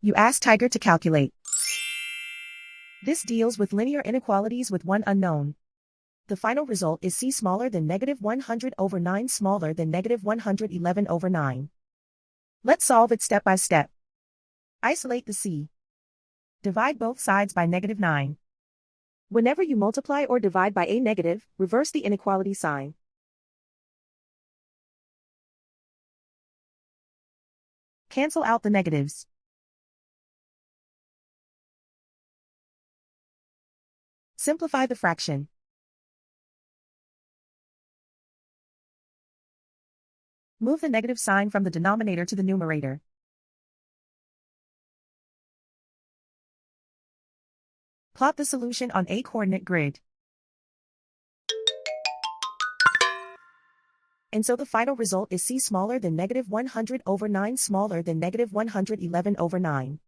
You ask Tiger to calculate. This deals with linear inequalities with one unknown. The final result is c smaller than -100/9 smaller than -111/9. Let's solve it step by step. Isolate the c. Divide both sides by -9. Whenever you multiply or divide by a negative, reverse the inequality sign. Cancel out the negatives. Simplify the fraction. Move the negative sign from the denominator to the numerator. Plot the solution on a coordinate grid. And so the final result is c smaller than -100/9 smaller than -111/9.